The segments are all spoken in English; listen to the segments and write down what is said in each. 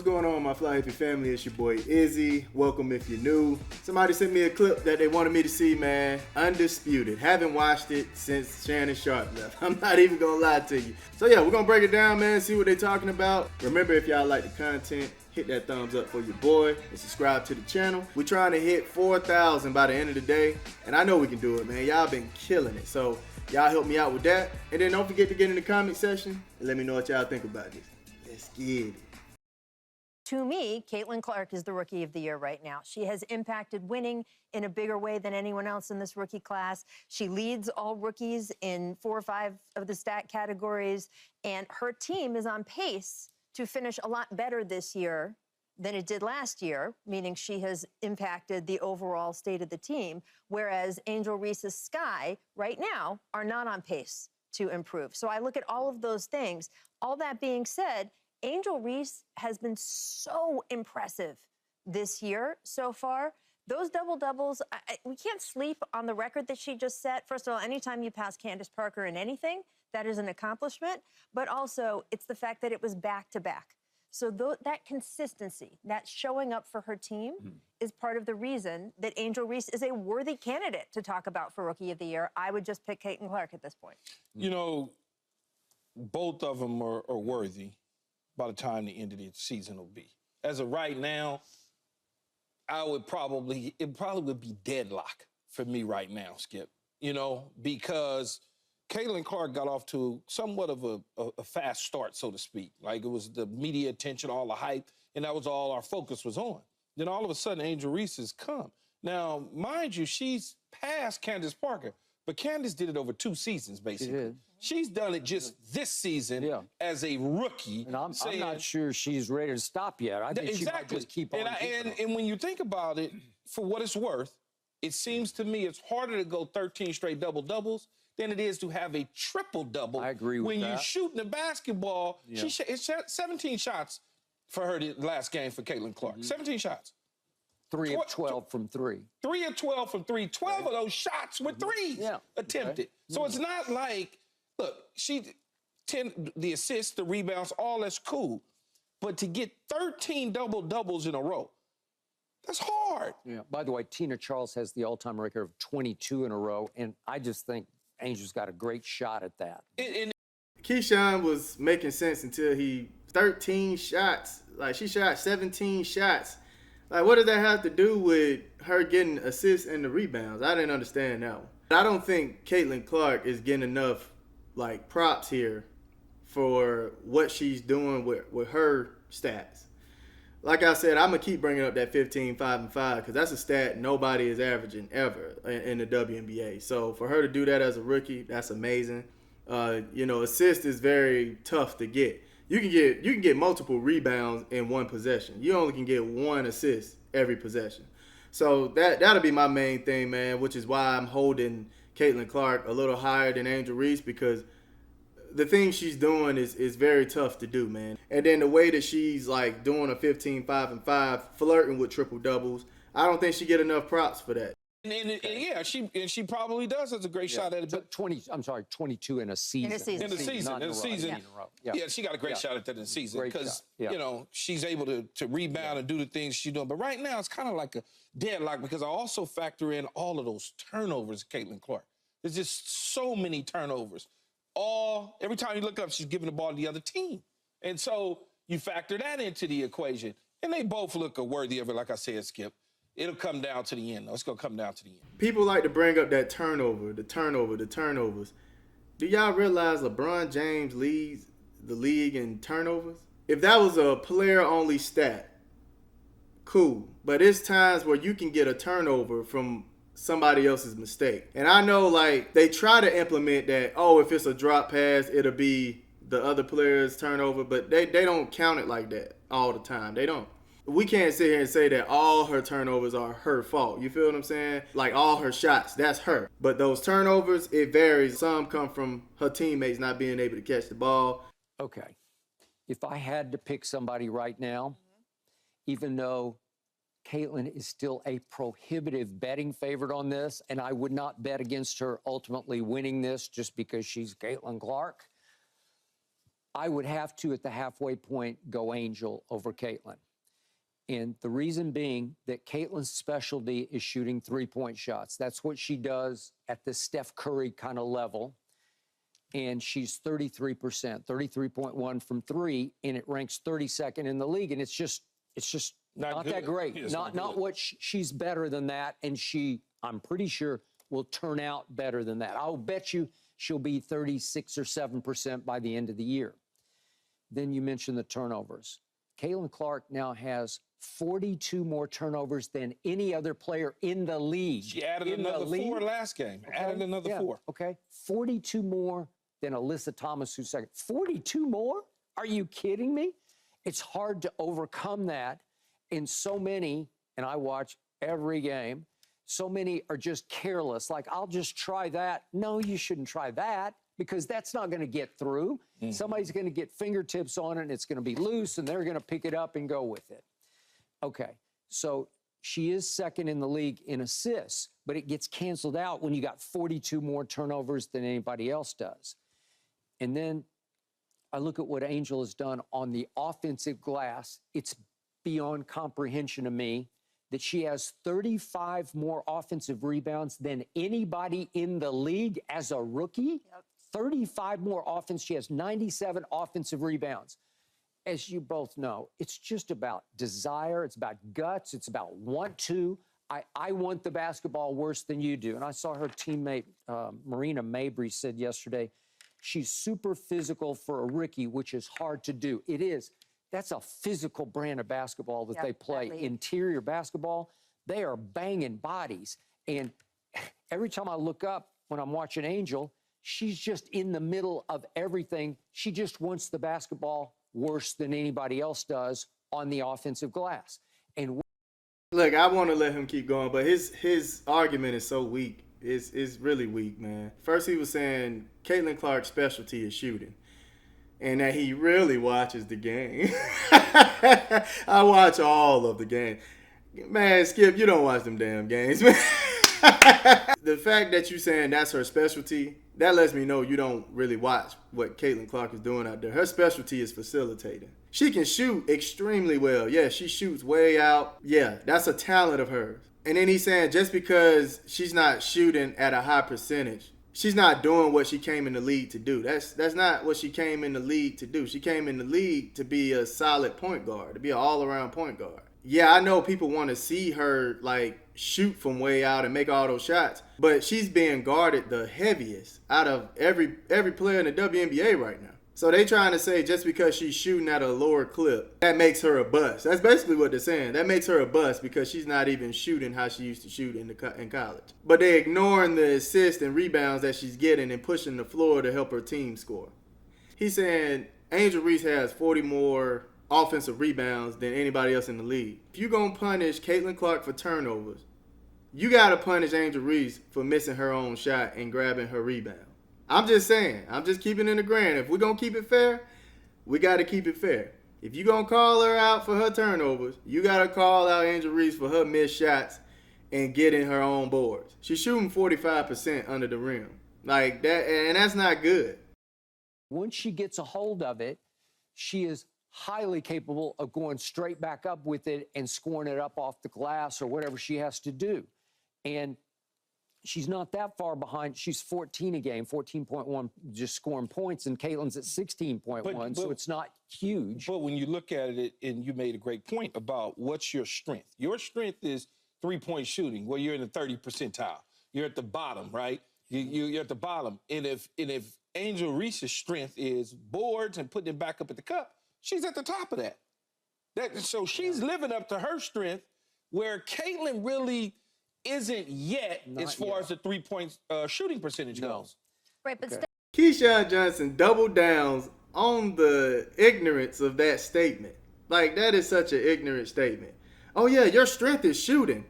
going on, my Fly Hippie family? It's your boy Izzy. Welcome if you're new. Somebody sent me a clip that they wanted me to see, man. Undisputed. Haven't watched it since Shannon Sharp left. I'm not even gonna lie to you. So yeah, we're gonna break it down, man, see what they're talking about. Remember, if y'all like the content, hit that thumbs up for your boy and subscribe to the channel. We're trying to hit 4,000 by the end of the day, and I know we can do it, man. Y'all been killing it. So y'all help me out with that. And then don't forget to get in the comment section and let me know what y'all think about this. Let's get it. To me, Caitlin Clark is the Rookie of the Year right now. She has impacted winning in a bigger way than anyone else in this rookie class. She leads all rookies in 4 or 5 of the stat categories, and her team is on pace to finish a lot better this year than it did last year, meaning she has impacted the overall state of the team, whereas Angel Reese's Sky right now are not on pace to improve. So I look at all of those things. All that being said, Angel Reese has been so impressive this year so far. Those double-doubles, we can't sleep on the record that she just set. First of all, anytime you pass Candace Parker in anything, that is an accomplishment. But also, it's the fact that it was back-to-back. So that consistency, that showing up for her team is part of the reason that Angel Reese is a worthy candidate to talk about for Rookie of the Year. I would just pick Caitlin Clark at this point. You know, both of them are worthy by the time the end of the season will be. As of right now, it probably would be deadlock for me right now, Skip. You know, because Caitlin Clark got off to somewhat of a fast start, so to speak. Like, it was the media attention, all the hype, and that was all our focus was on. Then all of a sudden, Angel Reese has come. Now, mind you, she's past Candace Parker, but Candace did it over 2 seasons, basically. She did. She's done it just this season as a rookie. And I'm not sure she's ready to stop yet. I think she might just keep on. And when you think about it, for what it's worth, it seems to me it's harder to go 13 straight double-doubles than it is to have a triple-double. I agree with that. When you're shooting the basketball, it's 17 shots for her the last game for Caitlin Clark. 17 shots. 3 of 12 from 3. 3 of 12 from 3. 12 of those shots were threes attempted. So it's not like, look, the assists, the rebounds, all that's cool. But to get 13 double-doubles in a row, that's hard. Yeah. By the way, Tina Charles has the all-time record of 22 in a row, and I just think Angel's got a great shot at that. Keyshawn was making sense until 13 shots. Like, she shot 17 shots. Like, what does that have to do with her getting assists and the rebounds? I didn't understand that one. I don't think Caitlin Clark is getting enough, like, props here for what she's doing with her stats. Like I said, I'm going to keep bringing up that 15, 5, and 5 because that's a stat nobody is averaging ever in the WNBA. So for her to do that as a rookie, that's amazing. You know, assist is very tough to get. You can get multiple rebounds in one possession. You only can get 1 assist every possession. So that'll be my main thing, man, which is why I'm holding Caitlin Clark a little higher than Angel Reese because the thing she's doing is very tough to do, man. And then the way that she's like doing a 15, 5, and 5, flirting with triple doubles, I don't think she get enough props for that. And she probably does has a great shot at it. But 22 in a season. In a season. Yeah, she got a great shot at that in the season because, you know, she's able to rebound and do the things she's doing. But right now, it's kind of like a deadlock because I also factor in all of those turnovers, Caitlin Clark. There's just so many turnovers. Every time you look up, she's giving the ball to the other team. And so you factor that into the equation. And they both look worthy of it, like I said, Skip. It'll come down to the end, though. It's going to come down to the end. People like to bring up that the turnovers. Do y'all realize LeBron James leads the league in turnovers? If that was a player-only stat, cool. But it's times where you can get a turnover from somebody else's mistake. And I know, like, they try to implement that, if it's a drop pass, it'll be the other player's turnover. But they don't count it like that all the time. They don't. We can't sit here and say that all her turnovers are her fault. You feel what I'm saying? Like all her shots, that's her. But those turnovers, it varies. Some come from her teammates not being able to catch the ball. Okay. If I had to pick somebody right now, even though Caitlin is still a prohibitive betting favorite on this, and I would not bet against her ultimately winning this just because she's Caitlin Clark, I would have to, at the halfway point, go Angel over Caitlin. And the reason being that Caitlin's specialty is shooting three-point shots. That's what she does at the Steph Curry kind of level. And she's 33%, 33.1 from three, and it ranks 32nd in the league. And it's just not that great. It's Not what she's better than that. And I'm pretty sure, will turn out better than that. I'll bet you she'll be 36 or 7% by the end of the year. Then you mentioned the turnovers. Caitlin Clark now has 42 more turnovers than any other player in the league. She added another 4 last game. Okay. Added another 4. Okay. 42 more than Alyssa Thomas, who's second. 42 more? Are you kidding me? It's hard to overcome that. And so many, and I watch every game, so many are just careless. Like, I'll just try that. No, you shouldn't try that, because that's not going to get through. Somebody's going to get fingertips on it, and it's going to be loose, and they're going to pick it up and go with it. Okay, so she is second in the league in assists, but it gets canceled out when you got 42 more turnovers than anybody else does. And then I look at what Angel has done on the offensive glass. It's beyond comprehension to me that she has 35 more offensive rebounds than anybody in the league as a rookie. Yep. 35 more offense. She has 97 offensive rebounds. As you both know, it's just about desire. It's about guts. It's about want to. I want the basketball worse than you do. And I saw her teammate, Marina Mabry, said yesterday, she's super physical for a rookie, which is hard to do. It is. That's a physical brand of basketball that they play. Interior basketball, they are banging bodies. And every time I look up when I'm watching Angel, she's just in the middle of everything. She just wants the basketball worse than anybody else does on the offensive glass. And look, I want to let him keep going, but his argument is so weak. It's really weak, man. First, he was saying Caitlin Clark's specialty is shooting, and that he really watches the game. I watch all of the game. Man, Skip, you don't watch them damn games, man. The fact that you saying that's her specialty, that lets me know you don't really watch what Caitlin Clark is doing out there. Her specialty is facilitating. She can shoot extremely well. Yeah, she shoots way out. Yeah, that's a talent of hers. And then he's saying just because she's not shooting at a high percentage, she's not doing what she came in the league to do. That's not what she came in the league to do. She came in the league to be a solid point guard, to be an all-around point guard. Yeah, I know people want to see her like shoot from way out and make all those shots, but she's being guarded the heaviest out of every player in the WNBA right now. So they trying to say just because she's shooting at a lower clip, that makes her a bust. That's basically what they're saying. That makes her a bust because she's not even shooting how she used to shoot in college. But they're ignoring the assists and rebounds that she's getting and pushing the floor to help her team score. He's saying Angel Reese has 40 more offensive rebounds than anybody else in the league. If you're going to punish Caitlin Clark for turnovers, you got to punish Angel Reese for missing her own shot and grabbing her rebound. I'm just saying. I'm just keeping it in the grand. If we're going to keep it fair, we got to keep it fair. If you're going to call her out for her turnovers, you got to call out Angel Reese for her missed shots and getting her own boards. She's shooting 45% under the rim. Like that, and that's not good. Once she gets a hold of it, she is highly capable of going straight back up with it and scoring it up off the glass or whatever she has to do. And she's not that far behind. She's 14 a game, 14.1 just scoring points, and Caitlin's at 16.1, so it's not huge. But when you look at it, and you made a great point about what's your strength. Your strength is three-point shooting. Well, you're in the 30th percentile. You're at the bottom, right? You're at the bottom. And if Angel Reese's strength is boards and putting it back up at the cup, she's at the top of that. So she's living up to her strength, where Caitlin really isn't yet as far as the three-point shooting percentage goes. Right, but Keyshawn Johnson doubled down on the ignorance of that statement. Like, that is such an ignorant statement. Oh, yeah, your strength is shooting.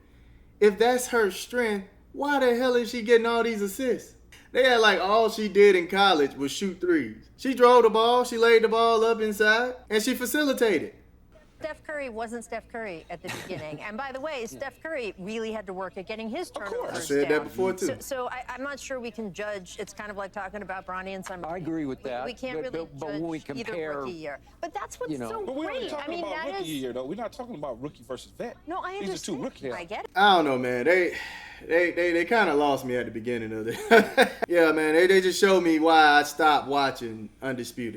If that's her strength, why the hell is she getting all these assists? They had like all she did in college was shoot threes. She drove the ball, she laid the ball up inside, and she facilitated. Steph Curry wasn't Steph Curry at the beginning. And by the way, Steph Curry really had to work at getting his turnovers I said down. that before, too. So I'm not sure we can judge. It's kind of like talking about Bronny and Simon. I agree with that. We can't really judge but when we either compare, rookie year. But that's what's so But we're only great. I talking mean, about that rookie is. year, though. We're not talking about rookie versus vet. No, I understand. These are two rookies. I get it. I don't know, man. They kind of lost me at the beginning of it. Yeah, man. They just showed me why I stopped watching Undisputed.